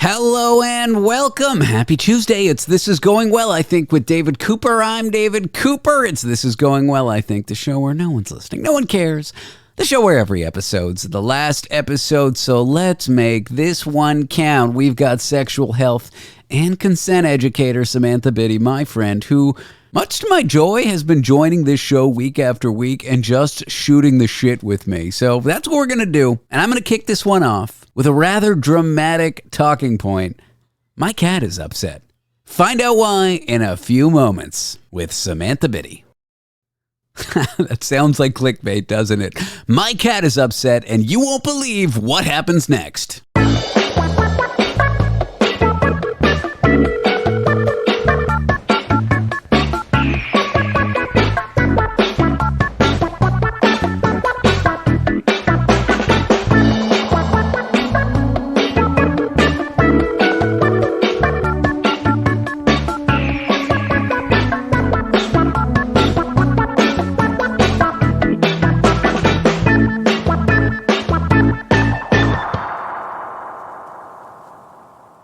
Hello and welcome. Happy Tuesday. It's This Is Going Well, I think, with David Cooper. I'm David Cooper. It's This Is Going Well, I think, the show where no one's listening, no one cares. The show where every episode's the last episode, so let's make this one count. We've got sexual health and consent educator Samantha Bitty, my friend, who, much to my joy, has been joining this show week after week and just shooting the shit with me. So that's what we're going to do. And I'm going to kick this one off with a rather dramatic talking point. My cat is upset. Find out why in a few moments with Samantha Bitty. That sounds like clickbait, doesn't it? My cat is upset, and you won't believe what happens next.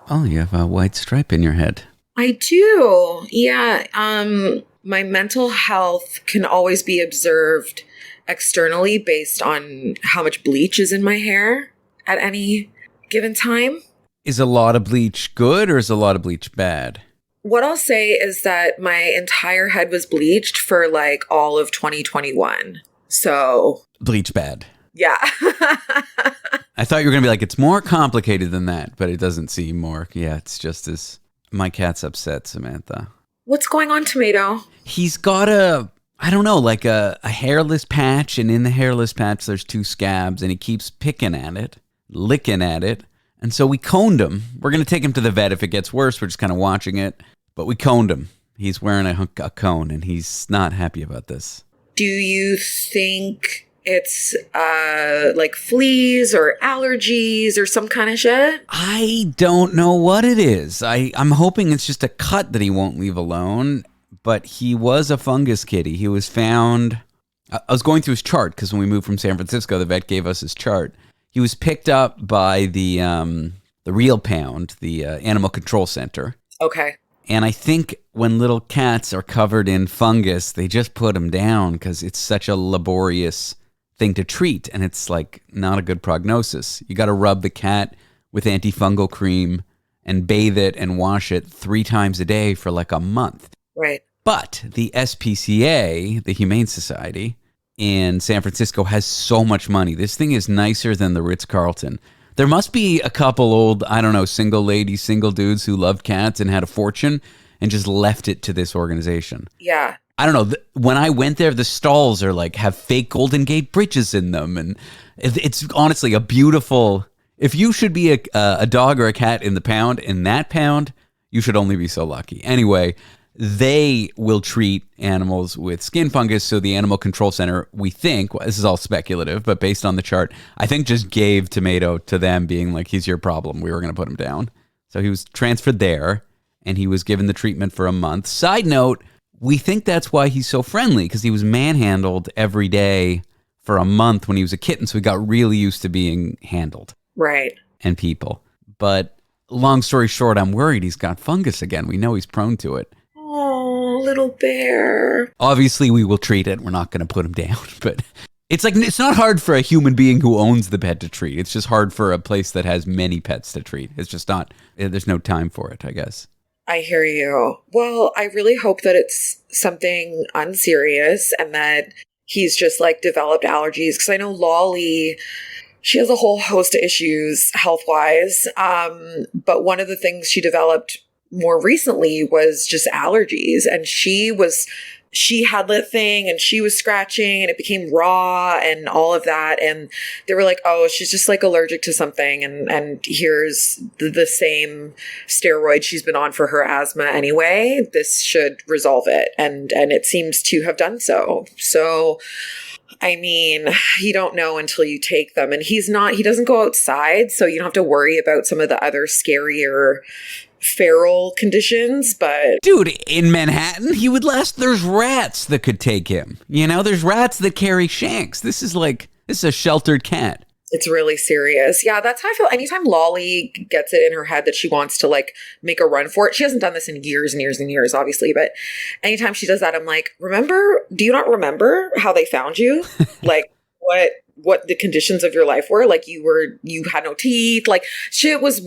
Oh, you have a white stripe in your head. I do. Yeah. My mental health can always be observed externally based on how much bleach is in my hair at any given time. Is a lot of bleach good or is a lot of bleach bad? What I'll say is that my entire head was bleached for like all of 2021. So. Bleach bad. Yeah. I thought you were going to be like, it's more complicated than that, but it doesn't seem more. Yeah, it's just as my cat's upset, Samantha. What's going on, Tomato? He's got like a hairless patch, and in the hairless patch, there's two scabs, and he keeps picking at it, licking at it. And so we coned him. We're going to take him to the vet if it gets worse. We're just kind of watching it, but we coned him. He's wearing a cone, and he's not happy about this. Do you think it's like fleas or allergies or some kind of shit? I don't know what it is. I'm hoping it's just a cut that he won't leave alone, but he was a fungus kitty. He was found, I was going through his chart because when we moved from San Francisco, the vet gave us his chart. He was picked up by the Real Pound, the Animal Control Center. Okay. And I think when little cats are covered in fungus, they just put them down because it's such a laborious thing to treat, and it's like not a good prognosis. You got to rub the cat with antifungal cream and bathe it and wash it 3 times a day for like a month. Right. But the SPCA, the Humane Society in San Francisco, has so much money. This thing is nicer than the Ritz-Carlton. There must be a couple old, I don't know, single ladies, single dudes who loved cats and had a fortune and just left it to this organization. Yeah. I don't know. When I went there, the stalls are like have fake Golden Gate bridges in them, and it's honestly a beautiful. If you should be a dog or a cat in the pound, in that pound, you should only be so lucky. Anyway, they will treat animals with skin fungus. So the Animal Control Center, we think, this is all speculative, but based on the chart, I think just gave Tomato to them, being like, "He's your problem. We were going to put him down." So he was transferred there, and he was given the treatment for a month. Side note. We think that's why he's so friendly, because he was manhandled every day for a month when he was a kitten, so he got really used to being handled. Right. And people. But long story short, I'm worried he's got fungus again. We know he's prone to it. Oh, little bear. Obviously, we will treat it. We're not going to put him down. But it's not hard for a human being who owns the pet to treat. It's just hard for a place that has many pets to treat. It's just not, there's no time for it, I guess. I hear you. Well, I really hope that it's something unserious and that he's just like developed allergies. Because I know Lolly, she has a whole host of issues health-wise. But one of the things she developed more recently was just allergies. And she had the thing and she was scratching and it became raw and all of that. And they were like, oh, she's just like allergic to something. And here's the same steroid she's been on for her asthma anyway. This should resolve it. And it seems to have done so. So, I mean, you don't know until you take them. And he doesn't go outside. So you don't have to worry about some of the other scarier feral conditions, but dude, in Manhattan, he would last. There's rats that could take him. You know, there's rats that carry shanks. This is a sheltered cat. It's really serious. Yeah, that's how I feel. Anytime Lolly gets it in her head that she wants to like make a run for it, she hasn't done this in years and years and years, obviously. But anytime she does that, I'm like, do you not remember how they found you? Like what the conditions of your life were? Like you had no teeth. Like shit was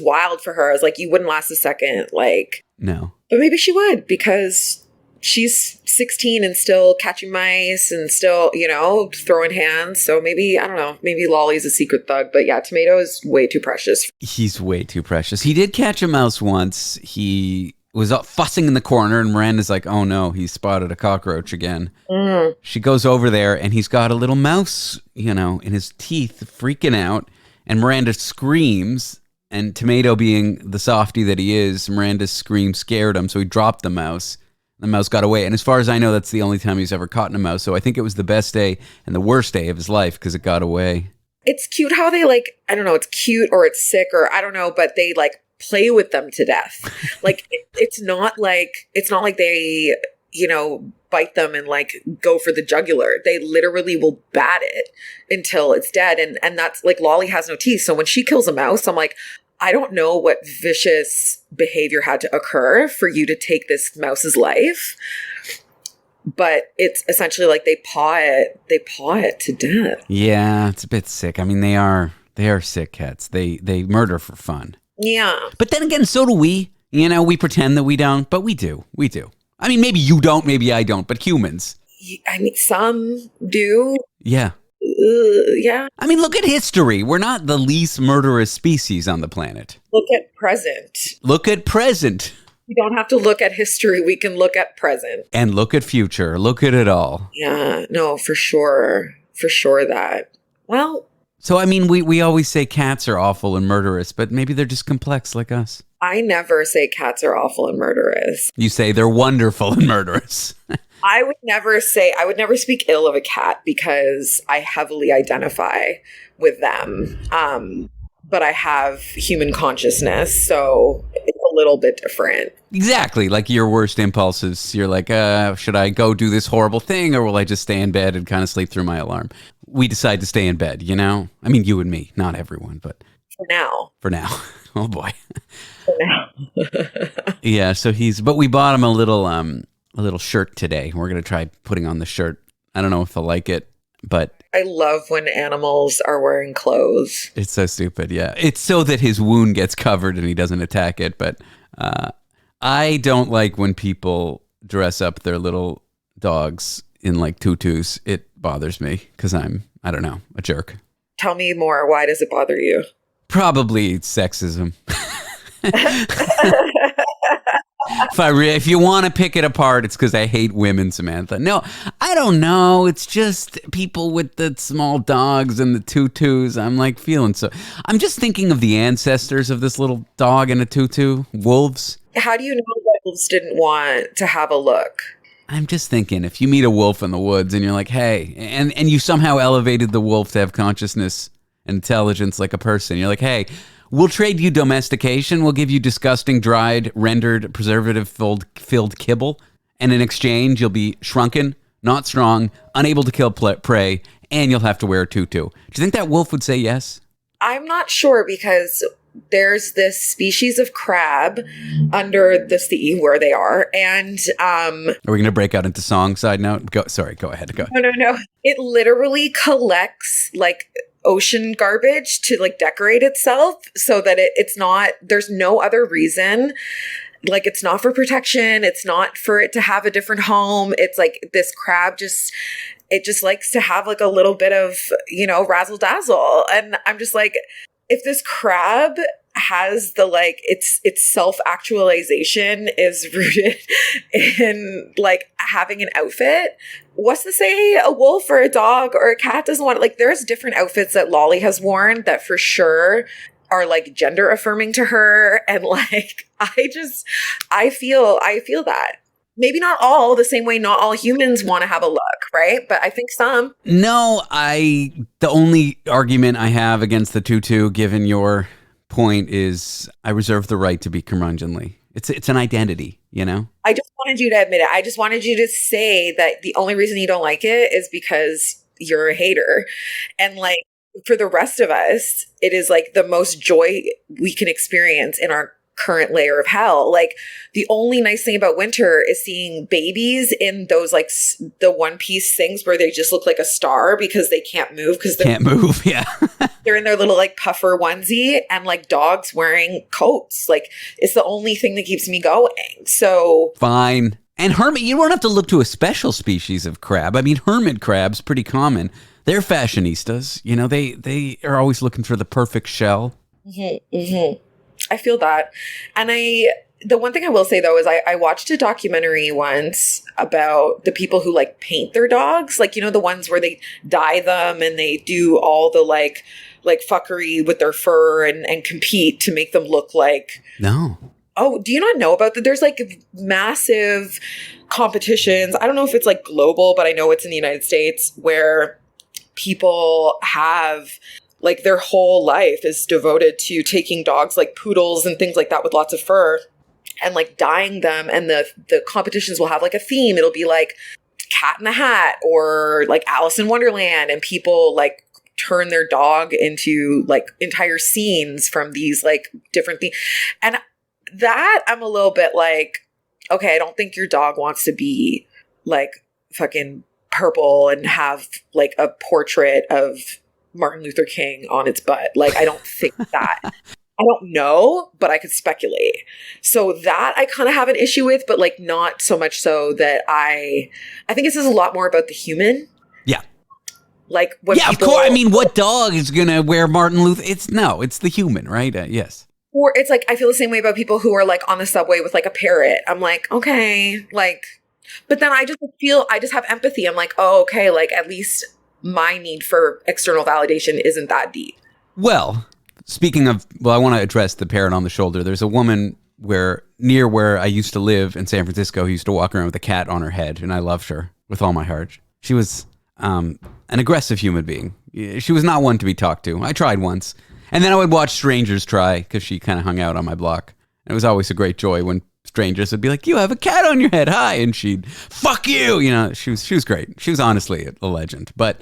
wild for her. I was like, you wouldn't last a second. Like, No. but maybe she would because she's 16 and still catching mice and still, throwing hands. So maybe, I don't know, maybe Lolly's a secret thug. But yeah, Tomato is way too precious. He's way too precious. He did catch a mouse once. He was fussing in the corner, and Miranda's like, oh no, he spotted a cockroach again. She goes over there, and he's got a little mouse, in his teeth, freaking out. And Miranda screams, and Tomato being the softie that he is, Miranda's scream scared him, so he dropped the mouse. The mouse got away. And as far as I know, that's the only time he's ever caught a mouse. So I think it was the best day and the worst day of his life because it got away. It's cute how they I don't know, it's cute or it's sick or I don't know, but they play with them to death. It's not like they, bite them and go for the jugular. They literally will bat it until it's dead. And that's Lolly has no teeth. So when she kills a mouse, I'm like, I don't know what vicious behavior had to occur for you to take this mouse's life, but it's essentially they paw it to death. Yeah, it's a bit sick. I mean, they are sick cats. They murder for fun. Yeah. But then again, so do we. We pretend that we don't, but we do. We do. I mean, maybe you don't, maybe I don't, but humans. I mean, some do. Yeah. Yeah. I mean, look at history. We're not the least murderous species on the planet. Look at present. Look at present. We don't have to look at history. We can look at present. And look at future. Look at it all. Yeah. No, for sure. For sure that. Well. So, I mean, we always say cats are awful and murderous, but maybe they're just complex like us. I never say cats are awful and murderous. You say they're wonderful and murderous. I would never speak ill of a cat because I heavily identify with them. But I have human consciousness, so it's a little bit different. Exactly. Like your worst impulses. You're like, should I go do this horrible thing or will I just stay in bed and kind of sleep through my alarm? We decide to stay in bed, I mean, you and me, not everyone, but for now. For now. Oh boy. For now. Yeah. So but we bought him a little shirt today. We're going to try putting on the shirt. I don't know if he'll like it, but I love when animals are wearing clothes. It's so stupid. Yeah. It's so that his wound gets covered and he doesn't attack it. But I don't like when people dress up their little dogs in tutus. It bothers me because I don't know, a jerk. Tell me more. Why does it bother you? Probably sexism. If you want to pick it apart, it's because I hate women, Samantha. No, I don't know. It's just people with the small dogs and the tutus. I'm feeling so. I'm just thinking of the ancestors of this little dog in a tutu, wolves. How do you know that wolves didn't want to have a look? I'm just thinking if you meet a wolf in the woods and you're like, hey, and you somehow elevated the wolf to have consciousness and intelligence like a person. You're like, hey, we'll trade you domestication. We'll give you disgusting, dried, rendered, preservative-filled kibble. And in exchange, you'll be shrunken, not strong, unable to kill prey, and you'll have to wear a tutu. Do you think that wolf would say yes? I'm not sure because there's this species of crab under the sea where they are. And are we going to break out into song side note? Go ahead. Go. No. It literally collects ocean garbage to decorate itself so that it's not, there's no other reason. It's not for protection. It's not for it to have a different home. It's this crab it just likes to have a little bit of, razzle dazzle. And I'm just if this crab has its self-actualization is rooted in having an outfit, what's to say a wolf or a dog or a cat doesn't want it? There's different outfits that Lolly has worn that for sure are gender affirming to her. And I feel that. Maybe not all, the same way not all humans want to have a look, right? But I think some. No, the only argument I have against the tutu, given your point, is I reserve the right to be curmudgeonly. It's an identity, I just wanted you to admit it. I just wanted you to say that the only reason you don't like it is because you're a hater. And for the rest of us, it is like the most joy we can experience in our current layer of hell. Like the only nice thing about winter is seeing babies in those like the one piece things where they just look like a star because they can't move because they can't move. Yeah. They're in their little like puffer onesie, and like dogs wearing coats. Like it's the only thing that keeps me going. So fine. And hermit, you don't have to look to a special species of crab. I mean, hermit crab's pretty common. They're fashionistas. You know, they are always looking for the perfect shell. Mm-hmm, mm-hmm. I feel that. And the one thing I will say though is I watched a documentary once about the people who like paint their dogs. Like, you know, the ones where they dye them and they do all the like fuckery with their fur and compete to make them look like. No. Oh, do you not know about that? There's like massive competitions. I don't know if it's like global, but I know it's in the United States where people have like their whole life is devoted to taking dogs like poodles and things like that with lots of fur and like dyeing them. And the competitions will have like a theme. It'll be like Cat in the Hat or like Alice in Wonderland, and people like turn their dog into like entire scenes from these like different things. And that I'm a little bit like, okay, I don't think your dog wants to be like fucking purple and have like a portrait of Martin Luther King on its butt. Like, I don't think that. I don't know, but I could speculate. So that I kind of have an issue with, but like not so much so that I think this is a lot more about the human. Yeah. Like what? Yeah, people, of course. I mean, what dog is gonna wear Martin Luther? It's the human, right? Yes. Or it's like I feel the same way about people who are like on the subway with like a parrot. I'm like, okay, like, but then I just have empathy. I'm like, oh, okay, like at least my need for external validation isn't that deep. Well, speaking of, I want to address the parrot on the shoulder. There's a woman near where I used to live in San Francisco who used to walk around with a cat on her head, and I loved her with all my heart. She was an aggressive human being. She was not one to be talked to. I tried once. And then I would watch strangers try because she kind of hung out on my block. And it was always a great joy when strangers would be like, you have a cat on your head. Hi. And she'd, fuck you. You know, she was great. She was honestly a legend. But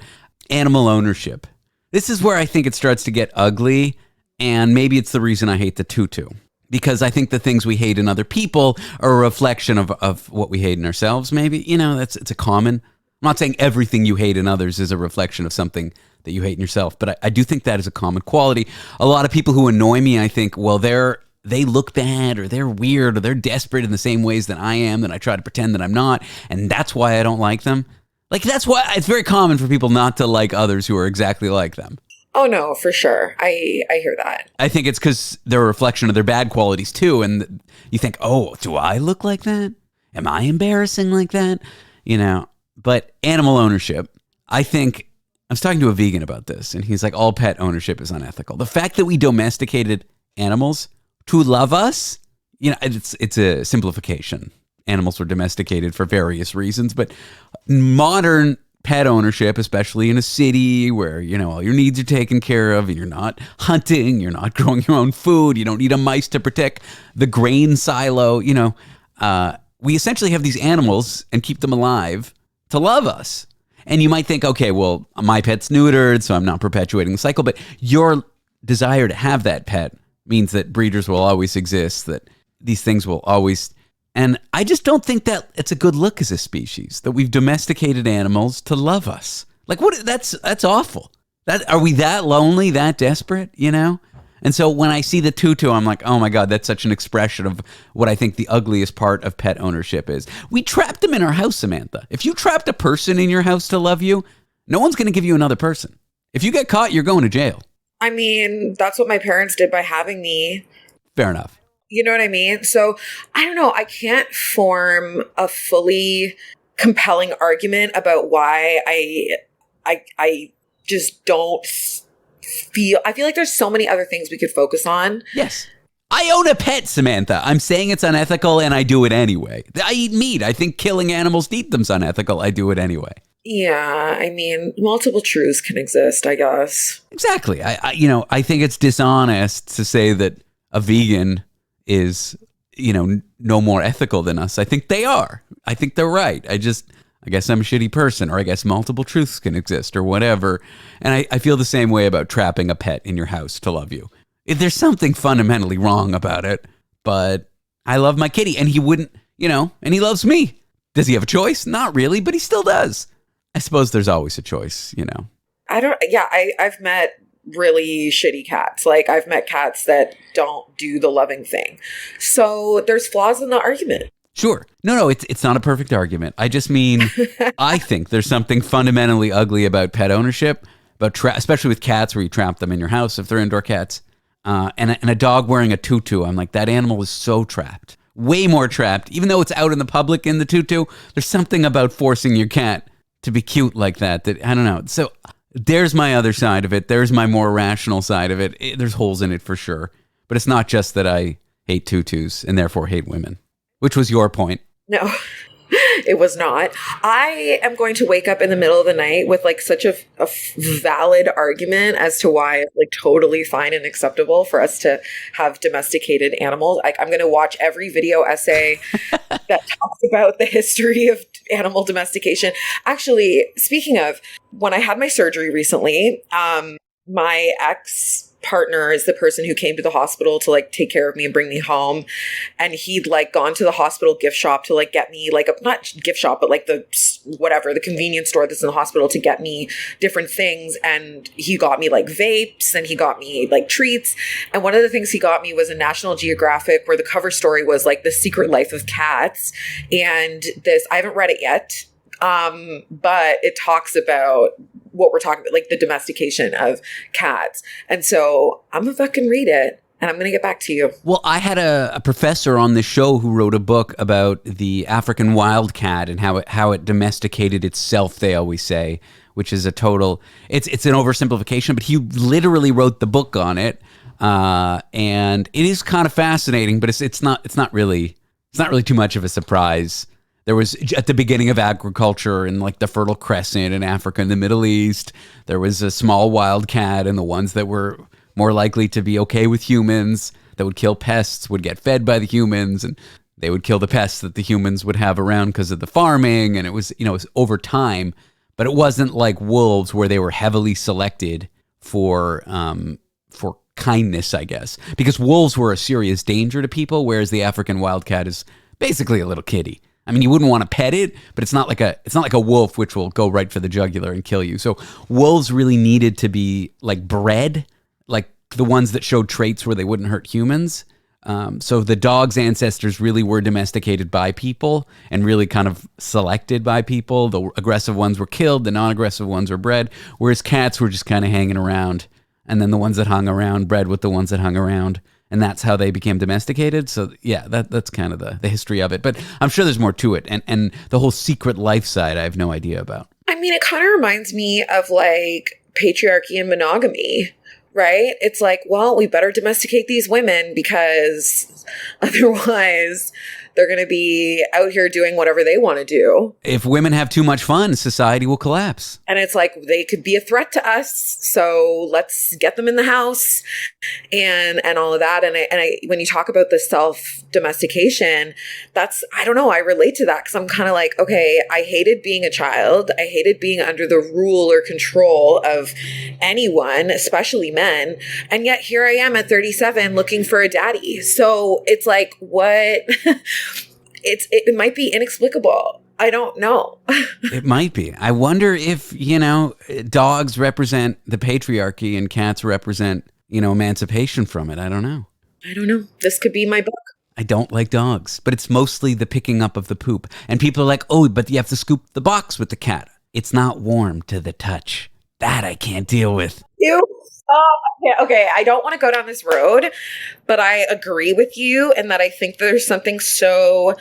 animal ownership. This is where I think it starts to get ugly. And maybe it's the reason I hate the tutu. Because I think the things we hate in other people are a reflection of what we hate in ourselves, maybe. You know, it's a common. I'm not saying everything you hate in others is a reflection of something that you hate in yourself, but I do think that is a common quality. A lot of people who annoy me, I think, well, they look bad or they're weird or they're desperate in the same ways that I am, that I try to pretend that I'm not, and that's why I don't like them. Like, that's why it's very common for people not to like others who are exactly like them. Oh, no, for sure. I hear that. I think it's because they're a reflection of their bad qualities, too, and you think, oh, do I look like that? Am I embarrassing like that? You know, but animal ownership, I think... I was talking to a vegan about this, and he's like, all pet ownership is unethical. The fact that we domesticated animals to love us, you know, it's a simplification. Animals were domesticated for various reasons, but modern pet ownership, especially in a city where, you know, all your needs are taken care of, and you're not hunting, you're not growing your own food, you don't need a mice to protect the grain silo, you know, we essentially have these animals and keep them alive to love us. And you might think, okay, well, my pet's neutered, so I'm not perpetuating the cycle. But your desire to have that pet means that breeders will always exist, that these things will always... And I just don't think that it's a good look as a species, that we've domesticated animals to love us. Like, what? That's awful. Are we that lonely, that desperate, you know? And so when I see the tutu, I'm like, oh my God, that's such an expression of what I think the ugliest part of pet ownership is. We trapped them in our house, Samantha. If you trapped a person in your house to love you, no one's going to give you another person. If you get caught, you're going to jail. I mean, that's what my parents did by having me. Fair enough. You know what I mean? So I don't know. I can't form a fully compelling argument about why I just don't I feel like there's so many other things we could focus on. Yes. I own a pet, Samantha. I'm saying it's unethical and I do it anyway. I eat meat. I think killing animals to eat them's unethical. I do it anyway. Yeah, I mean, multiple truths can exist, I guess. Exactly. I think it's dishonest to say that a vegan is, you know, no more ethical than us. I think they are. I think they're right. I guess I'm a shitty person, or I guess multiple truths can exist, or whatever. And I feel the same way about trapping a pet in your house to love you. There's something fundamentally wrong about it, but I love my kitty, and he wouldn't, and he loves me. Does he have a choice? Not really, but he still does. I suppose there's always a choice, I've met really shitty cats. Like, I've met cats that don't do the loving thing. So there's flaws in the argument. Sure. No, it's not a perfect argument. I just mean, I think there's something fundamentally ugly about pet ownership, especially with cats where you trap them in your house if they're indoor cats. And a dog wearing a tutu. I'm like, that animal is so trapped. Way more trapped. Even though it's out in the public in the tutu, there's something about forcing your cat to be cute like that I don't know. So there's my other side of it. There's my more rational side of it. There's holes in it for sure. But it's not just that I hate tutus and therefore hate women. Which was your point. No, it was not. I am going to wake up in the middle of the night with like such a valid argument as to why it's like totally fine and acceptable for us to have domesticated animals. Like, I'm going to watch every video essay that talks about the history of animal domestication. Actually, speaking of, when I had my surgery recently, my ex-partner is the person who came to the hospital to like take care of me and bring me home. And he'd like gone to the hospital gift shop to like get me like not gift shop, but like the convenience store that's in the hospital to get me different things. And he got me like vapes and he got me like treats. And one of the things he got me was a National Geographic where the cover story was like The Secret Life of Cats. And I haven't read it yet. But it talks about what we're talking about, like the domestication of cats. And so I'm going to fucking read it and I'm going to get back to you. Well, I had a professor on this show who wrote a book about the African wildcat and how it domesticated itself, they always say, which is it's an oversimplification, but he literally wrote the book on it. And it is kind of fascinating, but it's not really too much of a surprise. There was, at the beginning of agriculture in like the Fertile Crescent in Africa and the Middle East, there was a small wildcat, and the ones that were more likely to be okay with humans, that would kill pests, would get fed by the humans, and they would kill the pests that the humans would have around because of the farming. And it was over time, but it wasn't like wolves where they were heavily selected for kindness, I guess, because wolves were a serious danger to people, whereas the African wildcat is basically a little kitty. I mean, you wouldn't want to pet it, but it's not like a wolf, which will go right for the jugular and kill you. So wolves really needed to be like bred, like the ones that showed traits where they wouldn't hurt humans. So the dog's ancestors really were domesticated by people and really kind of selected by people. The aggressive ones were killed, the non-aggressive ones were bred, whereas cats were just kind of hanging around. And then the ones that hung around bred with the ones that hung around. And that's how they became domesticated. So yeah, that's kind of the history of it. But I'm sure there's more to it. And the whole secret life side, I have no idea about. I mean, it kind of reminds me of like patriarchy and monogamy, right? It's like, well, we better domesticate these women because otherwise they're going to be out here doing whatever they want to do. If women have too much fun, society will collapse. And it's like, they could be a threat to us. So let's get them in the house and all of that. And I when you talk about the self-domestication, I don't know, I relate to that because I'm kind of like, okay, I hated being a child. I hated being under the rule or control of anyone, especially men. And yet here I am at 37 looking for a daddy. So it's like, what? It might be inexplicable. I don't know. It might be. I wonder if, dogs represent the patriarchy and cats represent, emancipation from it. I don't know. This could be my book. I don't like dogs, but it's mostly the picking up of the poop. And people are like, oh, but you have to scoop the box with the cat. It's not warm to the touch. That I can't deal with. Ew. Okay. I don't want to go down this road, but I agree with you in that I think there's something so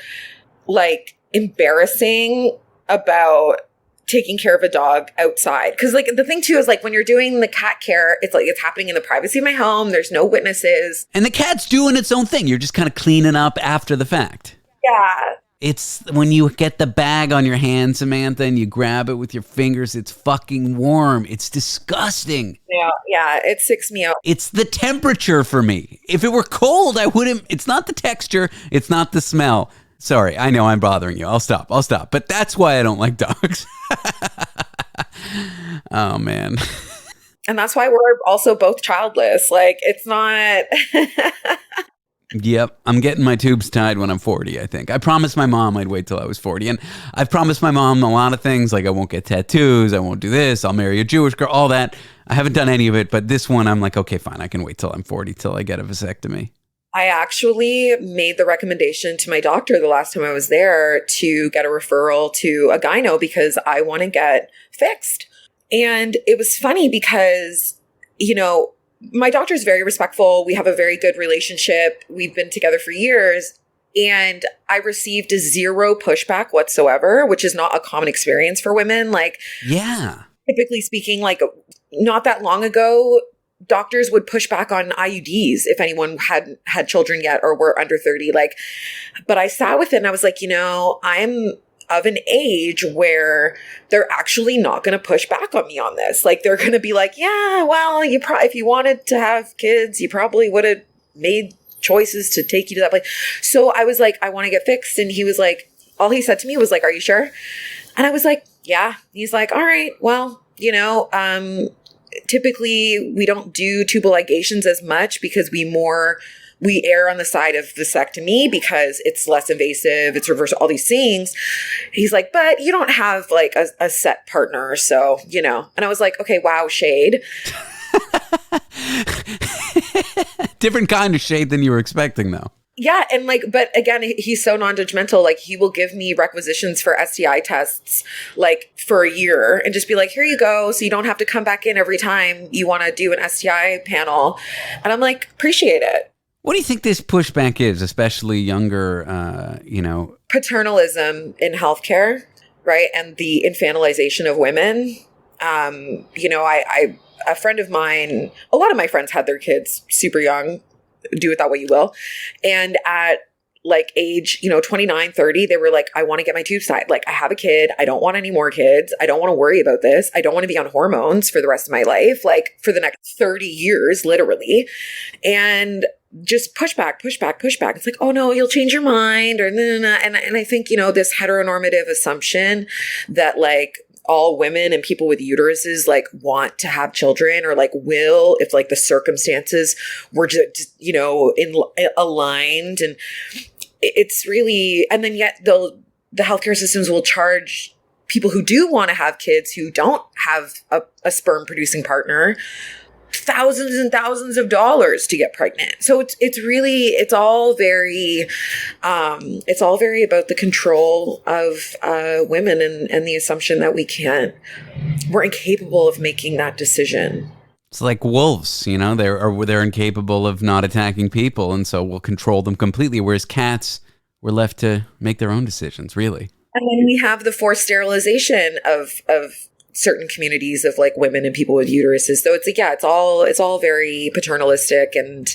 like embarrassing about taking care of a dog outside. Because like the thing too is like when you're doing the cat care, it's like it's happening in the privacy of my home. There's no witnesses. And the cat's doing its own thing. You're just kind of cleaning up after the fact. Yeah. It's when you get the bag on your hand, Samantha, and you grab it with your fingers, it's fucking warm. It's disgusting. Yeah, it sicks me out. It's the temperature for me. If it were cold, I wouldn't. It's not the texture. It's not the smell. Sorry, I know I'm bothering you. I'll stop. But that's why I don't like dogs. Oh, man. And that's why we're also both childless. Like, it's not. Yep, I'm getting my tubes tied when I'm 40, I think. I promised my mom I'd wait till I was 40. And I've promised my mom a lot of things, like I won't get tattoos, I won't do this, I'll marry a Jewish girl, all that. I haven't done any of it, but this one I'm like, okay, fine, I can wait till I'm 40 till I get a vasectomy. I actually made the recommendation to my doctor the last time I was there to get a referral to a gyno because I want to get fixed. And it was funny because, my doctor's very respectful. We have a very good relationship. We've been together for years. And I received zero pushback whatsoever, which is not a common experience for women. Like, yeah, typically speaking, like not that long ago, doctors would push back on IUDs if anyone hadn't had children yet or were under 30. Like, but I sat with it and I was like, I'm of an age where they're actually not going to push back on me on this. Like, they're going to be like, yeah, well, if you wanted to have kids, you probably would have made choices to take you to that place. So I was like, I want to get fixed. And he was like, all he said to me was like, are you sure? And I was like, yeah. He's like, all right, well, typically we don't do tubal ligations as much because we err on the side of vasectomy because it's less invasive, it's reverse, all these things. He's like, but you don't have like a set partner. So, and I was like, okay, wow, shade. Different kind of shade than you were expecting though. Yeah. And but again, he's so non-judgmental. Like, he will give me requisitions for STI tests, like for a year and just be like, here you go. So you don't have to come back in every time you want to do an STI panel. And I'm like, appreciate it. What do you think this pushback is, especially younger, Paternalism in healthcare, right? And the infantilization of women. A friend of mine, a lot of my friends had their kids super young, do it that way you will. And at like age, 29, 30, they were like, I want to get my tubes tied. Like, I have a kid. I don't want any more kids. I don't want to worry about this. I don't want to be on hormones for the rest of my life, like for the next 30 years, literally. And just pushback. It's like, oh no, you'll change your mind or nah. And I think, this heteronormative assumption that like all women and people with uteruses like want to have children or like will if like the circumstances were just, aligned. And it's really, and then yet the healthcare systems will charge people who do want to have kids who don't have a sperm producing partner thousands and thousands of dollars to get pregnant. So it's all very about the control of women and the assumption that we're incapable of making that decision. It's like wolves, they're incapable of not attacking people, and so we'll control them completely. Whereas cats were left to make their own decisions, really. And then we have the forced sterilization of certain communities of like women and people with uteruses. So it's like, yeah, it's all very paternalistic and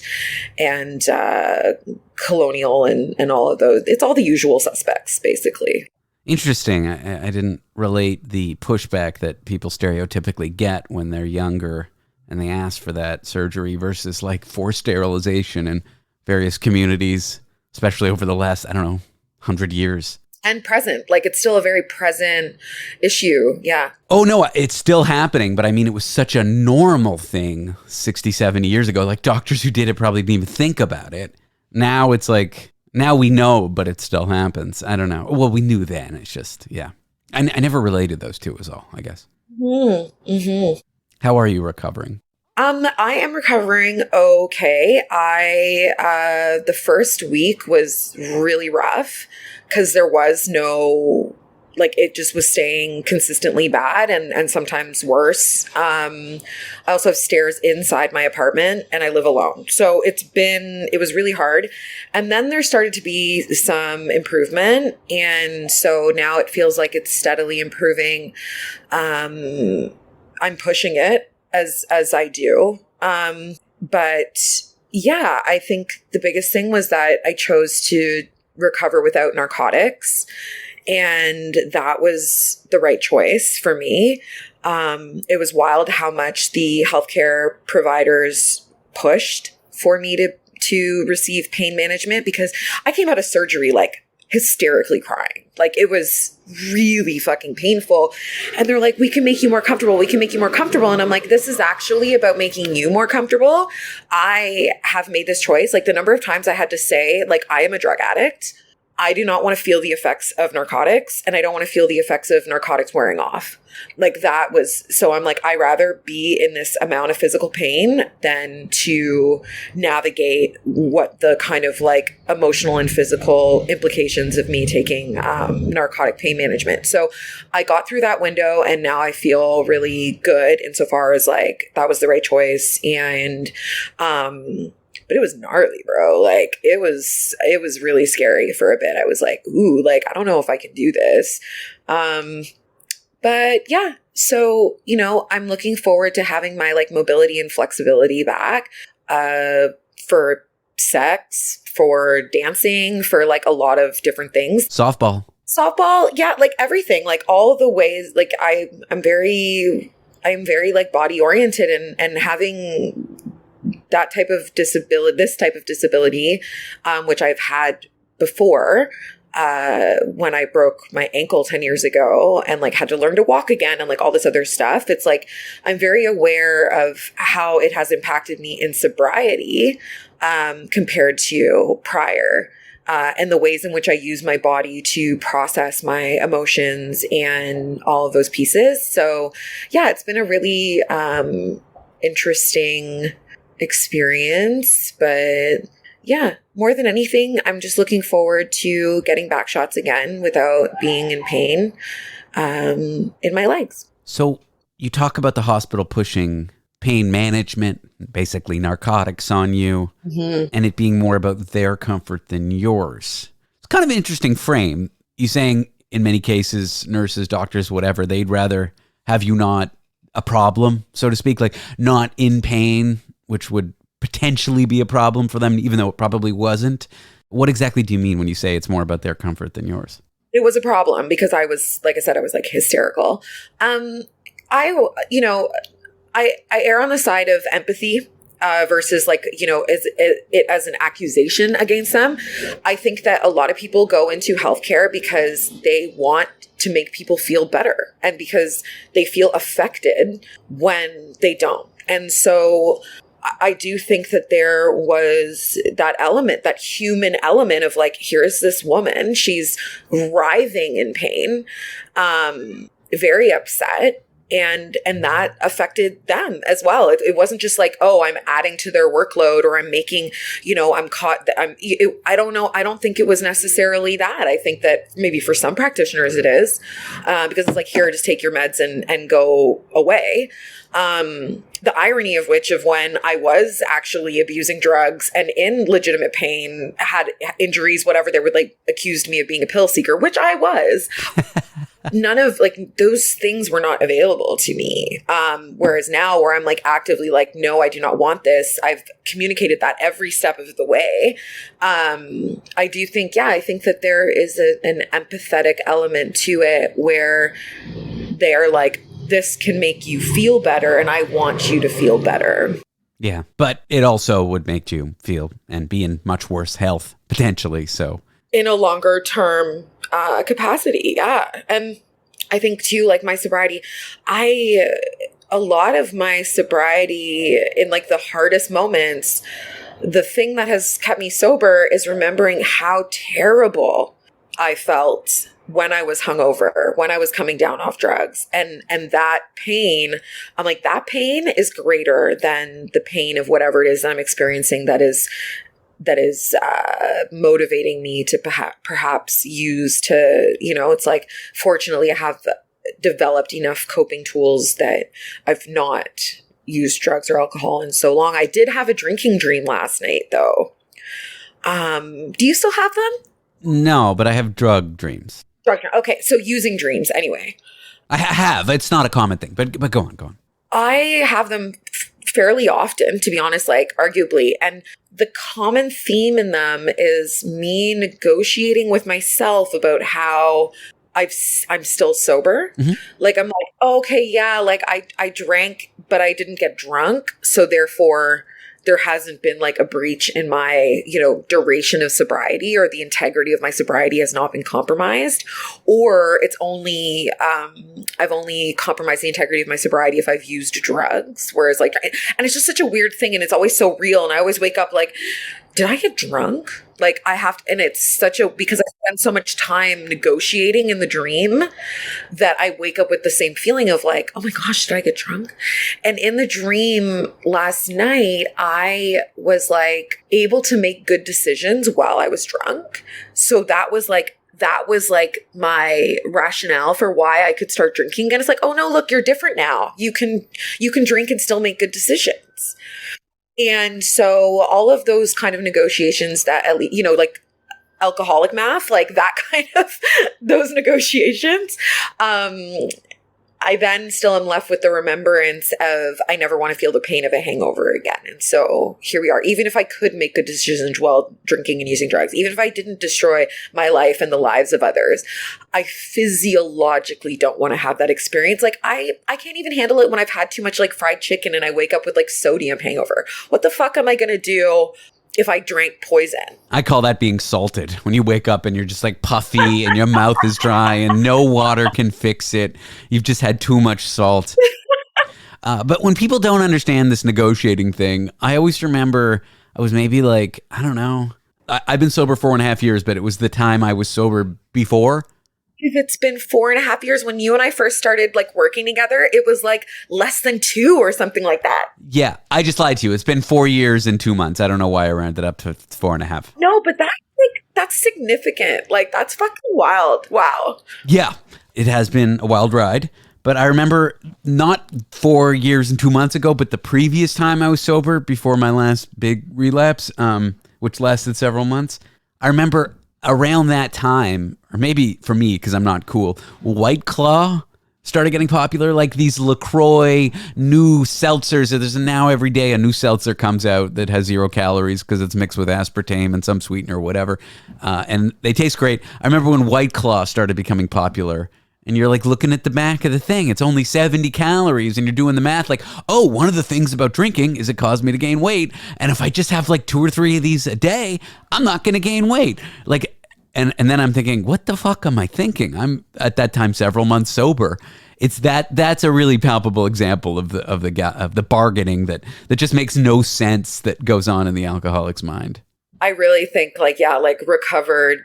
colonial and all of those. It's all the usual suspects, basically. Interesting. I didn't relate the pushback that people stereotypically get when they're younger and they ask for that surgery versus like forced sterilization in various communities, especially over the last, 100 years. And present. Like, it's still a very present issue. Yeah. Oh, no, it's still happening. But I mean, it was such a normal thing 60, 70 years ago. Like, doctors who did it probably didn't even think about it. Now it's like, now we know, but it still happens. I don't know. Well, we knew then. It's just, yeah. I never related those two is all, I guess. Mm-hmm. How are you recovering? I am recovering okay. The first week was really rough because there was no, like, it just was staying consistently bad and sometimes worse. I also have stairs inside my apartment and I live alone. So it was really hard. And then there started to be some improvement. And so now it feels like it's steadily improving. I'm pushing it as I do. But yeah, I think the biggest thing was that I chose to recover without narcotics. And that was the right choice for me. It was wild how much the healthcare providers pushed for me to receive pain management because I came out of surgery like hysterically crying. Like, it was really fucking painful. And they're like, we can make you more comfortable. We can make you more comfortable. And I'm like, this is actually about making you more comfortable. I have made this choice. Like, the number of times I had to say, like, I am a drug addict. I do not want to feel the effects of narcotics, and I don't want to feel the effects of narcotics wearing off. Like, that was, so I'm like, I rather be in this amount of physical pain than to navigate what the kind of like emotional and physical implications of me taking narcotic pain management. So I got through that window, and now I feel really good insofar as like that was the right choice. And but it was gnarly, bro. Like, it was really scary for a bit. I was like, ooh, like, I don't know if I can do this. But yeah, so, you know, I'm looking forward to having my like mobility and flexibility back, for sex, for dancing, for like a lot of different things. Softball, Yeah, like everything, like all the ways, like I'm very like body oriented, and having that type of disability, which I've had before, when I broke my ankle 10 years ago and like had to learn to walk again and like all this other stuff. It's like, I'm very aware of how it has impacted me in sobriety, compared to prior, and the ways in which I use my body to process my emotions and all of those pieces. So yeah, it's been a really, interesting experience, but yeah, more than anything, I'm just looking forward to getting back shots again without being in pain, in my legs. So you talk about the hospital pushing pain management, basically narcotics on you, and it being more about their comfort than yours. It's kind of an interesting frame. You saying in many cases, nurses, doctors, whatever, they'd rather have you not a problem, so to speak, like not in pain, which would potentially be a problem for them, even though it probably wasn't. What exactly do you mean when you say it's more about their comfort than yours? It was a problem because I was, like I said, I was like hysterical. I err on the side of empathy, versus like, you know, as an accusation against them. I think that a lot of people go into healthcare because they want to make people feel better and because they feel affected when they don't. And so I do think that there was that element, that human element of like, here's this woman, she's writhing in pain, very upset. And that affected them as well. It wasn't just like, oh, I'm adding to their workload or I'm making, you know, I don't know. I don't think it was necessarily that. I think that maybe for some practitioners it is, because it's like, here, just take your meds and go away. The irony of which of when I was actually abusing drugs and in legitimate pain, had injuries, whatever, they would like accused me of being a pill seeker, which I was. None of like those things were not available to me. Whereas now where I'm like actively like, no, I do not want this. I've communicated that every step of the way. I do think, I think that there is an empathetic element to it where they're like, this can make you feel better and I want you to feel better. Yeah, but it also would make you feel and be in much worse health potentially. So in a longer term capacity. Yeah. And I think too, like my sobriety, a lot of my sobriety in like the hardest moments, the thing that has kept me sober is remembering how terrible I felt when I was hungover, when I was coming down off drugs, and that pain, I'm like, that pain is greater than the pain of whatever it is that I'm experiencing that is motivating me to perhaps use to, you know, it's like, fortunately I have developed enough coping tools that I've not used drugs or alcohol in so long. I did have a drinking dream last night though. Do you still have them? No, but I have drug dreams. Okay, so using dreams anyway. I have. It's not a common thing, but go on. I have them fairly often, to be honest, like arguably. And the common theme in them is me negotiating with myself about how I'm still sober. Mm-hmm. Like, I'm like, oh, okay, yeah, like I drank, but I didn't get drunk. So therefore there hasn't been like a breach in my, duration of sobriety, or the integrity of my sobriety has not been compromised, or it's only, I've only compromised the integrity of my sobriety if I've used drugs. Whereas like, and it's just such a weird thing, and it's always so real. And I always wake up like, did I get drunk? Like I have to, and it's such a, because I spend so much time negotiating in the dream that I wake up with the same feeling of like, oh my gosh, did I get drunk? And in the dream last night, I was like able to make good decisions while I was drunk. So that was like my rationale for why I could start drinking. And it's like, oh no, look, you're different now. You can drink and still make good decisions. And so all of those kind of negotiations that, at least, like alcoholic math, like that kind of, those negotiations, I then still am left with the remembrance of I never want to feel the pain of a hangover again. And so here we are. Even if I could make good decisions while drinking and using drugs, even if I didn't destroy my life and the lives of others, I physiologically don't want to have that experience. Like I can't even handle it when I've had too much like fried chicken and I wake up with like sodium hangover. What the fuck am I going to do if I drank poison? I call that being salted. When you wake up and you're just like puffy and your mouth is dry and no water can fix it. You've just had too much salt. But when people don't understand this negotiating thing, I always remember I was maybe like, I don't know. I've been sober 4.5 years, but it was the time I was sober before. If it's been 4.5 years, when you and I first started like working together, it was like less than 2 or something like that. Yeah, I just lied to you. It's been 4 years and 2 months. I don't know why I rounded up to 4.5. No, but that's significant. Like that's fucking wild. Wow. Yeah, it has been a wild ride. But I remember not 4 years and 2 months ago, but the previous time I was sober before my last big relapse, which lasted several months. I remember around that time, or maybe for me, because I'm not cool, White Claw started getting popular, like these LaCroix new seltzers. There's now every day a new seltzer comes out that has 0 calories because it's mixed with aspartame and some sweetener or whatever. And they taste great. I remember when White Claw started becoming popular, and you're like looking at the back of the thing. It's only 70 calories. And you're doing the math like, oh, one of the things about drinking is it caused me to gain weight. And if I just have like 2 or 3 of these a day, I'm not going to gain weight. Like, and then I'm thinking, what the fuck am I thinking? I'm at that time several months sober. It's that's a really palpable example of the bargaining that just makes no sense that goes on in the alcoholic's mind. I really think like recovered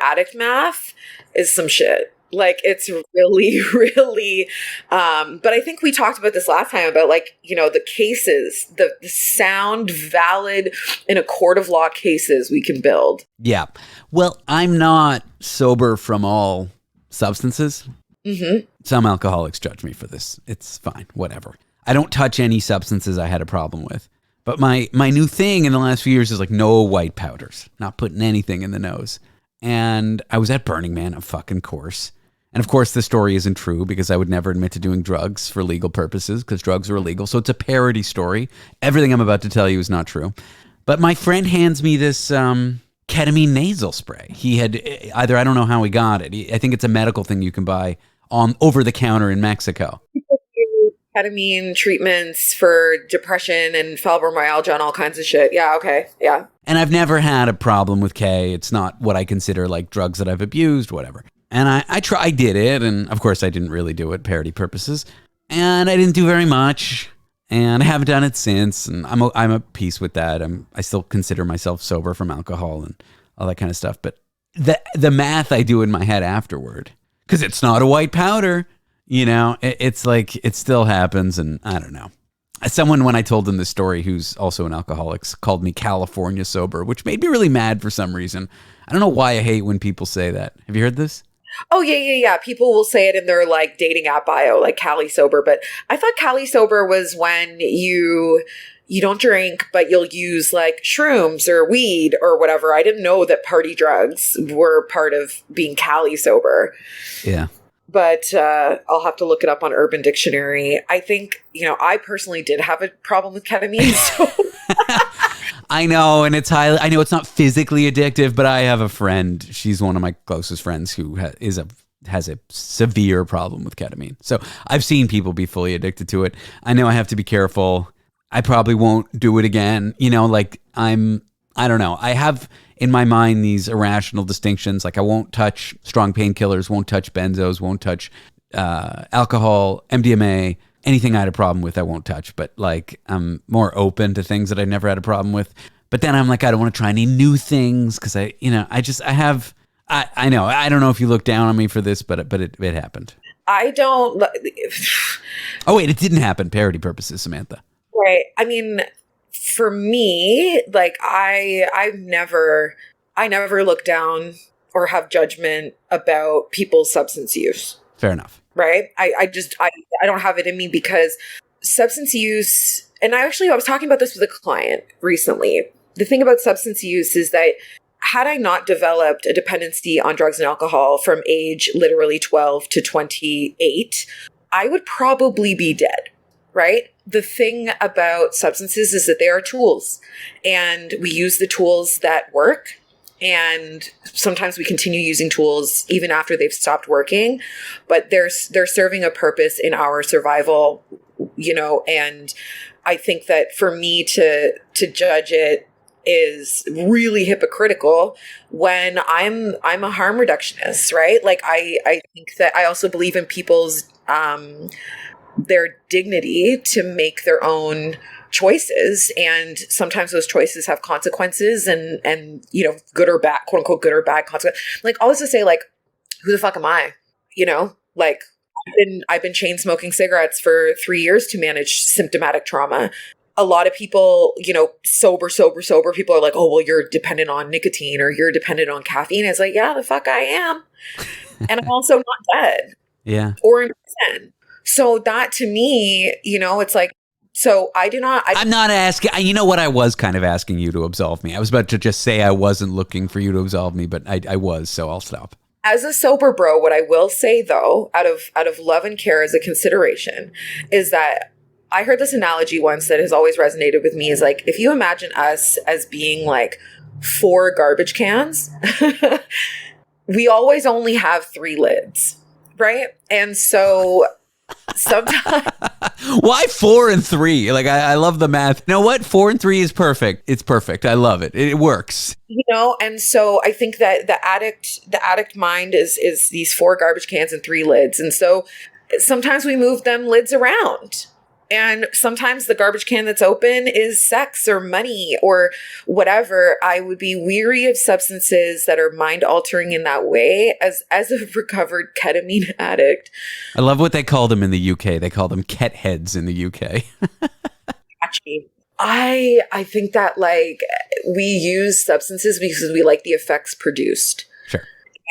addict math is some shit. Like it's really, really, but I think we talked about this last time about like, the cases, the sound, valid in a court of law cases we can build. Yeah. Well, I'm not sober from all substances. Mm-hmm. Some alcoholics judge me for this. It's fine. Whatever. I don't touch any substances I had a problem with. But my new thing in the last few years is like no white powders, not putting anything in the nose. And I was at Burning Man, of fucking course. And of course, the story isn't true because I would never admit to doing drugs for legal purposes because drugs are illegal. So it's a parody story. Everything I'm about to tell you is not true. But my friend hands me this ketamine nasal spray. He had either, I don't know how he got it. I think it's a medical thing you can buy on over the counter in Mexico. People do ketamine treatments for depression and fibromyalgia and all kinds of shit. Yeah, okay. Yeah. And I've never had a problem with K. It's not what I consider like drugs that I've abused, whatever. And I did it, and of course I didn't really do it, parody purposes. And I didn't do very much, and I haven't done it since. And I'm at peace with that. I still consider myself sober from alcohol and all that kind of stuff. But the math I do in my head afterward, because it's not a white powder, it's like it still happens, and I don't know. Someone, when I told them this story, who's also an alcoholic, called me California sober, which made me really mad for some reason. I don't know why I hate when people say that. Have you heard this? Oh, yeah. People will say it in their like dating app bio, like Cali sober. But I thought Cali sober was when you don't drink, but you'll use like shrooms or weed or whatever. I didn't know that party drugs were part of being Cali sober. Yeah. But I'll have to look it up on Urban Dictionary. I think, I personally did have a problem with ketamine. So. I know, and I know it's not physically addictive, but I have a friend. She's one of my closest friends who has a severe problem with ketamine. So I've seen people be fully addicted to it. I know I have to be careful. I probably won't do it again. You know, like I don't know. I have in my mind these irrational distinctions. Like I won't touch strong painkillers, won't touch benzos, won't touch alcohol, MDMA, anything I had a problem with, I won't touch. But like I'm more open to things that I never had a problem with. But then I'm like, I don't want to try any new things because I know, I don't know if you look down on me for this, but it happened. I don't. Oh, wait, it didn't happen. Parody purposes, Samantha. Right. I mean, for me, like I never look down or have judgment about people's substance use. Fair enough. Right. I don't have it in me because substance use, and I was talking about this with a client recently. The thing about substance use is that had I not developed a dependency on drugs and alcohol from age literally 12 to 28, I would probably be dead, right? The thing about substances is that they are tools, and we use the tools that work. And sometimes we continue using tools even after they've stopped working, but they're serving a purpose in our survival, you know, and I think that for me to judge it is really hypocritical when I'm a harm reductionist, right? Like I think that I also believe in people's their dignity to make their own choices, and sometimes those choices have consequences, and you know, good or bad, quote unquote, good or bad consequence. Like all this to say, like, who the fuck am I? You know, like I've been chain smoking cigarettes for 3 years to manage symptomatic trauma. A lot of people, you know, sober people are like, oh, well, you're dependent on nicotine or you're dependent on caffeine. It's like, yeah, the fuck I am. And I'm also not dead. Yeah. Or in prison. So that to me, you know, it's like, so I'm not asking, you know what, I was kind of asking you to absolve me. I was about to just say I wasn't looking for you to absolve me, but I was, so I'll stop. As a sober bro, what I will say though, out of love and care as a consideration, is that I heard this analogy once that has always resonated with me, is like, if you imagine us as being like 4 garbage cans, we always only have 3 lids, right? And so sometimes why 4 and 3? Like I love the math. You know what? 4 and 3 is perfect. It's perfect. I love it. It works. You know, and so I think that the addict mind is these 4 garbage cans and 3 lids. And so sometimes we move them lids around. And sometimes the garbage can that's open is sex or money or whatever. I would be weary of substances that are mind altering in that way. As a recovered ketamine addict, I love what they call them in the UK. They call them ket heads in the UK. Actually, I think that like we use substances because we like the effects produced. Sure.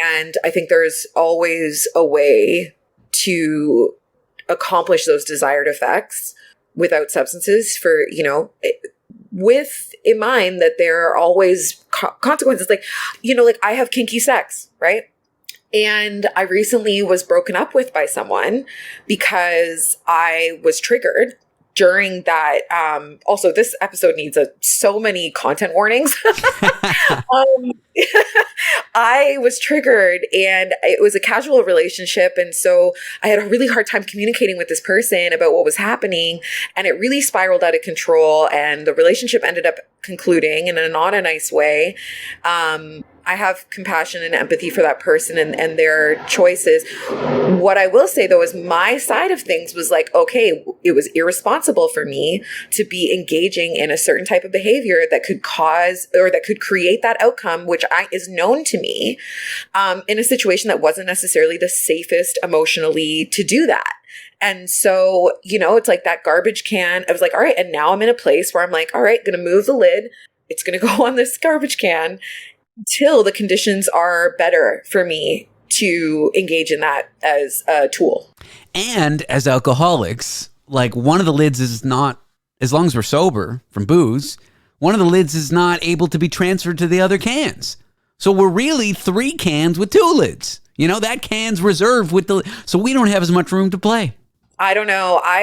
And I think there's always a way to accomplish those desired effects without substances, for, you know, with in mind that there are always consequences. Like, you know, like I have kinky sex, right? And I recently was broken up with by someone because I was triggered during that. Also, this episode needs so many content warnings. I was triggered, and it was a casual relationship. And so I had a really hard time communicating with this person about what was happening. And it really spiraled out of control. And the relationship ended up concluding in a not a nice way. I have compassion and empathy for that person and their choices. What I will say, though, is my side of things was like, okay, it was irresponsible for me to be engaging in a certain type of behavior that could cause or that could create that outcome, which is known to me, in a situation that wasn't necessarily the safest emotionally to do that. And so, you know, it's like that garbage can. I was like, all right. And now I'm in a place where I'm like, all right, going to move the lid. It's going to go on this garbage can until the conditions are better for me to engage in that as a tool. And as alcoholics, like one of the lids is not, as long as we're sober from booze, one of the lids is not able to be transferred to the other cans. So we're really 3 cans with 2 lids. You know, that can's reserved with so we don't have as much room to play. I don't know. I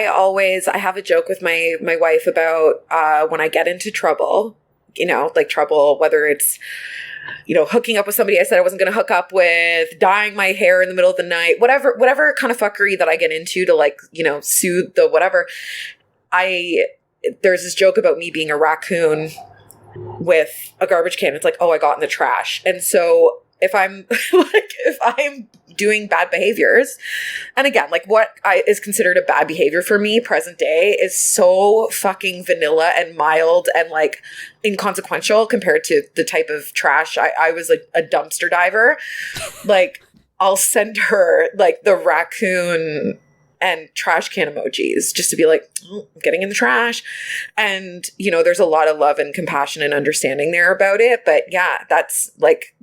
have a joke with my wife about when I get into trouble, you know, like trouble, whether it's, you know, hooking up with somebody I said I wasn't going to hook up with, dyeing my hair in the middle of the night, whatever kind of fuckery that I get into to, like, you know, soothe the whatever. I there's this joke about me being a raccoon with a garbage can. It's like, oh, I got in the trash. And so if I'm if I'm doing bad behaviors, and again, like what is considered a bad behavior for me present day is so fucking vanilla and mild and like inconsequential compared to the type of trash. I was like a dumpster diver. Like I'll send her like the raccoon and trash can emojis just to be like, oh, I'm getting in the trash. And, you know, there's a lot of love and compassion and understanding there about it. But yeah, that's like,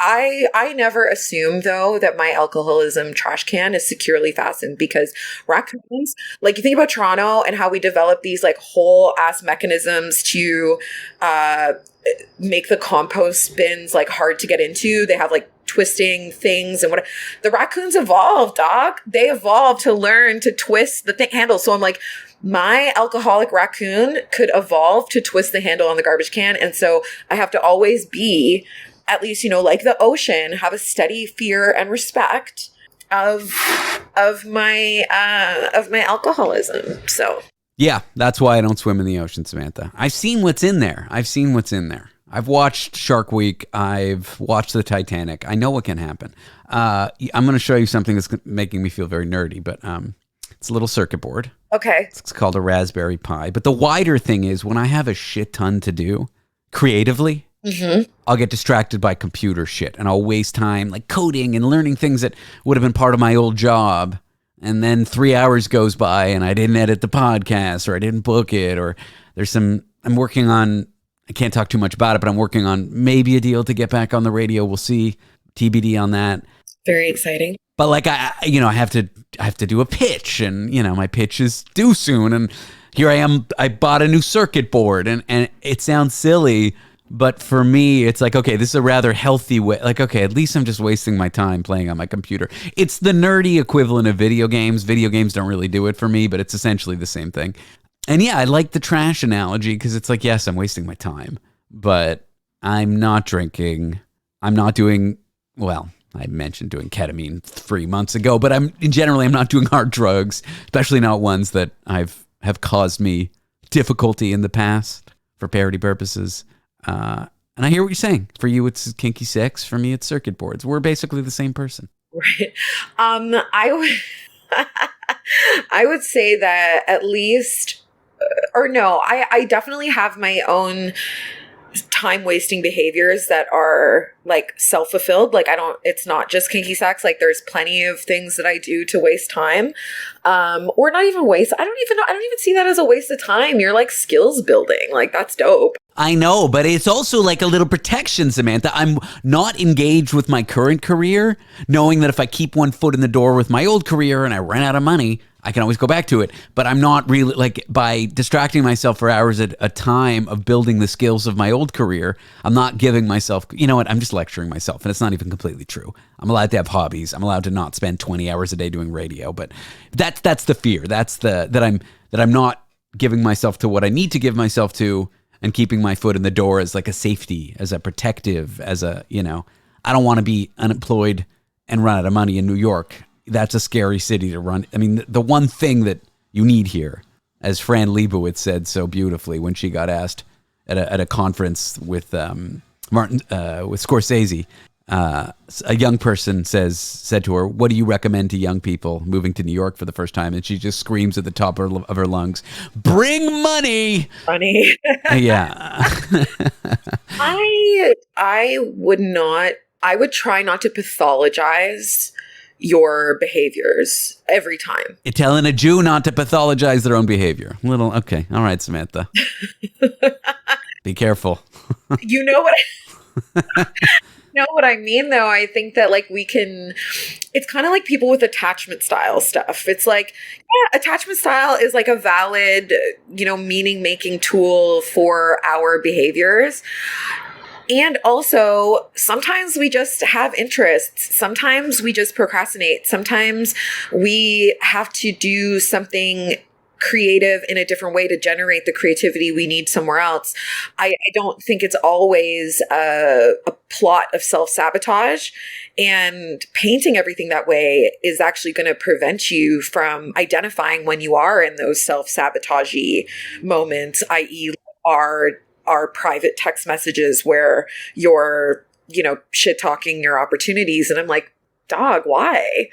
I never assume though that my alcoholism trash can is securely fastened, because raccoons, like you think about Toronto and how we develop these like whole ass mechanisms to make the compost bins like hard to get into. They have like twisting things and what the raccoons evolved, dog. They evolved to learn to twist the handle. So I'm like, my alcoholic raccoon could evolve to twist the handle on the garbage can. And so I have to always be, at least, you know, like the ocean, have a steady fear and respect of my alcoholism. So yeah, that's why I don't swim in the ocean, Samantha. I've seen what's in there. I've watched Shark Week. I've watched the Titanic. I know what can happen. I'm going to show you something that's making me feel very nerdy, but it's a little circuit board. Okay. It's called a Raspberry Pi. But the wider thing is, when I have a shit ton to do creatively, I'll get distracted by computer shit and I'll waste time like coding and learning things that would have been part of my old job. And then 3 hours goes by and I didn't edit the podcast, or I didn't book it, or I'm working on, I can't talk too much about it, but I'm working on maybe a deal to get back on the radio. We'll see. TBD on that. Very exciting. But like I have to do a pitch, and you know, my pitch is due soon, and here I am. I bought a new circuit board, and it sounds silly, but for me, it's like, okay, this is a rather healthy way. Like, okay, at least I'm just wasting my time playing on my computer. It's the nerdy equivalent of video games. Video games don't really do it for me, but it's essentially the same thing. And yeah, I like the trash analogy, because it's like, yes, I'm wasting my time, but I'm not drinking. I'm not doing, well, I mentioned doing ketamine 3 months ago, but I'm not doing hard drugs, especially not ones that have caused me difficulty in the past for parody purposes. And I hear what you're saying. For you, it's kinky sex. For me, it's circuit boards. We're basically the same person. Right. I would say that at least, or no, I definitely have my own time wasting behaviors that are like self-fulfilled. Like it's not just kinky sex. Like there's plenty of things that I do to waste time. Or not even waste. I don't even see that as a waste of time. You're like skills building. Like that's dope. I know, but it's also like a little protection, Samantha. I'm not engaged with my current career, knowing that if I keep one foot in the door with my old career and I run out of money, I can always go back to it. But I'm not really, like, by distracting myself for hours at a time of building the skills of my old career, I'm not giving myself, you know what, I'm just lecturing myself, and it's not even completely true. I'm allowed to have hobbies. I'm allowed to not spend 20 hours a day doing radio, but that's the fear. That's that I'm not giving myself to what I need to give myself to, and keeping my foot in the door as like a safety, as a protective, as a, you know, I don't want to be unemployed and run out of money in New York. That's a scary city to run. I mean, the one thing that you need here, as Fran Lebowitz said so beautifully when she got asked at a conference with with Scorsese, a young person said to her, "What do you recommend to young people moving to New York for the first time?" And she just screams at the top of her lungs, "Bring money!" Funny. Yeah. I would not. I would try not to pathologize your behaviors every time. You're telling a Jew not to pathologize their own behavior. Okay. All right, Samantha. Be careful. You know what know what I mean, though? I think that like it's kind of like people with attachment style stuff. It's like, yeah, attachment style is like a valid, you know, meaning making tool for our behaviors. And also, sometimes we just have interests. Sometimes we just procrastinate. Sometimes we have to do something creative in a different way to generate the creativity we need somewhere else. I don't think it's always a plot of self-sabotage, and painting everything that way is actually going to prevent you from identifying when you are in those self-sabotagey moments, i.e. our private text messages where you're, shit talking your opportunities. And I'm like, dog, why?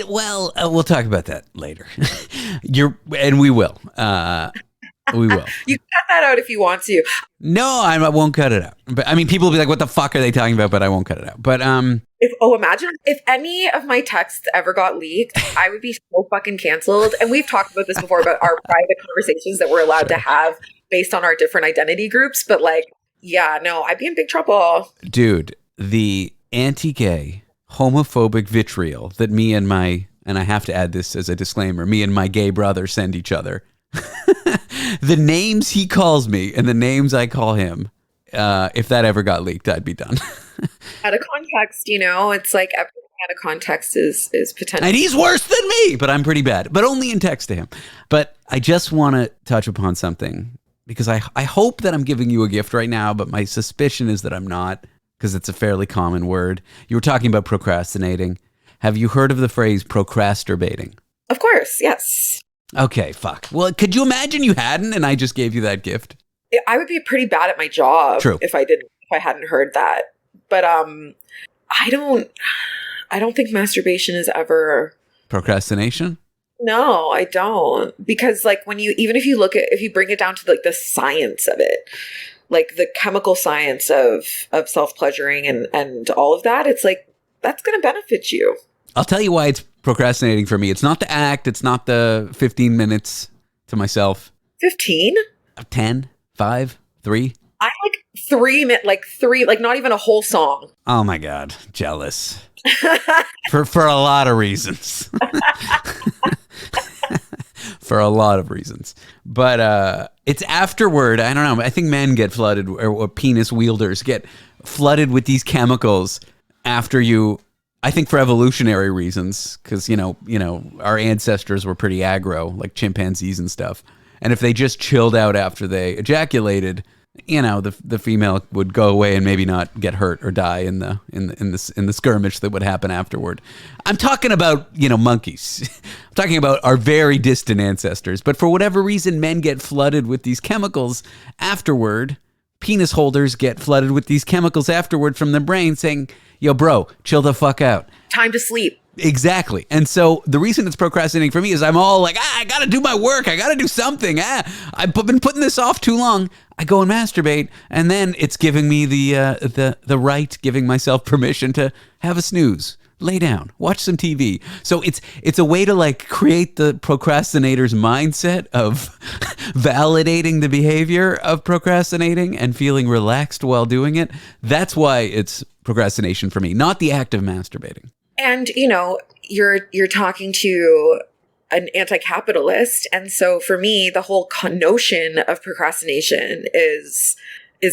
We'll talk about that later. We will. We will. You can cut that out if you want to. No, I won't cut it out. But I mean, people will be like, what the fuck are they talking about? But I won't cut it out. But imagine if any of my texts ever got leaked, I would be so fucking canceled. And we've talked about this before about our private conversations that we're allowed to have based on our different identity groups. But like, yeah, no, I'd be in big trouble. Dude, the anti-gay, homophobic vitriol that me and I have to add this as a disclaimer, me and my gay brother send each other. The names he calls me and the names I call him, if that ever got leaked, I'd be done. Out of context, it's like everything out of context is potential. And he's worse than me, but I'm pretty bad, but only in text to him. But I just want to touch upon something because I hope that I'm giving you a gift right now, but my suspicion is that I'm not, because it's a fairly common word. You were talking about procrastinating. Have you heard of the phrase procrastinating? Of course, yes. Okay, fuck. Well, could you imagine you hadn't and I just gave you that gift? I would be pretty bad at my job. True. If I hadn't heard that. But I don't think masturbation is ever procrastination. No, I don't. Because like if you bring it down to like the science of it, like the chemical science of self-pleasuring and all of that, it's like, that's going to benefit you. I'll tell you why it's procrastinating for me. It's not the act. It's not the 15 minutes to myself. 15? 10, 5, 3. I like 3 minutes, like not even a whole song. Oh my God. Jealous. for a lot of reasons. For a lot of reasons. But it's afterward. I don't know. I think men get flooded, or penis wielders get flooded with these chemicals after you, I think for evolutionary reasons, because, our ancestors were pretty aggro, like chimpanzees and stuff. And if they just chilled out after they ejaculated, the female would go away and maybe not get hurt or die in the skirmish that would happen afterward. I'm talking about, monkeys. I'm talking about our very distant ancestors. But for whatever reason, men get flooded with these chemicals afterward. Penis holders get flooded with these chemicals afterward from their brain saying, yo, bro, chill the fuck out. Time to sleep. Exactly. And so the reason it's procrastinating for me is I'm all like, I got to do my work. I got to do something. I've been putting this off too long. I go and masturbate, and then it's giving me the right, giving myself permission to have a snooze, lay down, watch some TV. So it's a way to like create the procrastinator's mindset of validating the behavior of procrastinating and feeling relaxed while doing it. That's why it's procrastination for me, not the act of masturbating. And, you're talking to an anti-capitalist. And so for me, the whole notion of procrastination is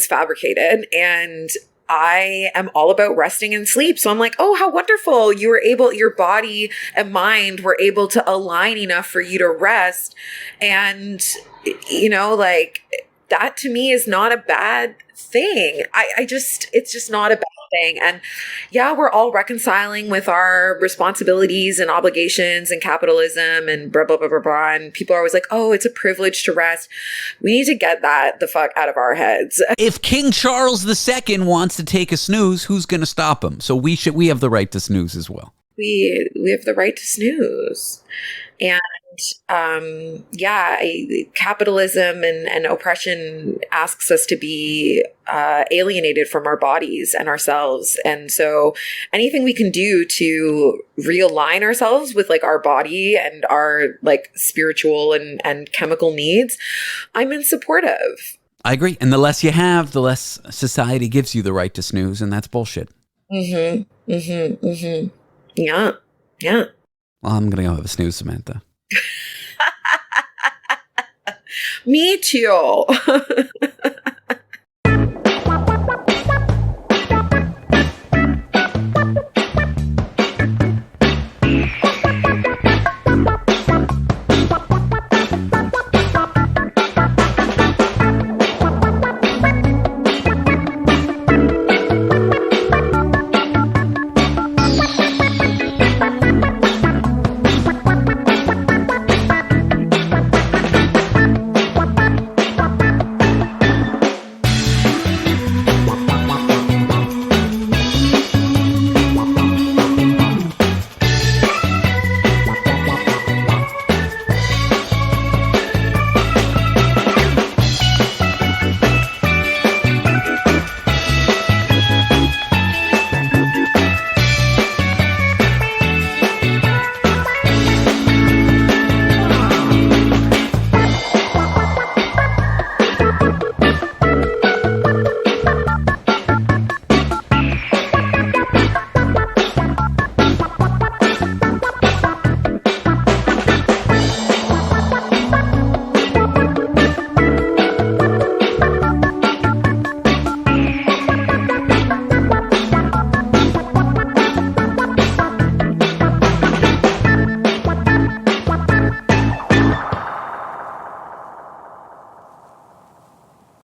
fabricated. And I am all about resting and sleep. So I'm like, oh, how wonderful. Your body and mind were able to align enough for you to rest. And, like that to me is not a bad thing. It's just not a bad thing. And yeah, we're all reconciling with our responsibilities and obligations and capitalism and blah, blah, blah, blah, blah. And people are always like, oh, it's a privilege to rest. We need to get that the fuck out of our heads. If King Charles II wants to take a snooze, who's going to stop him? So we have the right to snooze as well. We have the right to snooze. And capitalism and oppression asks us to be alienated from our bodies and ourselves. And so anything we can do to realign ourselves with like our body and our like spiritual and chemical needs, I'm in support of. I agree. And the less you have, the less society gives you the right to snooze. And that's bullshit. Mm-hmm. Mm-hmm. Mm-hmm. Yeah. Yeah. Well, I'm going to go have a snooze, Samantha. Me too.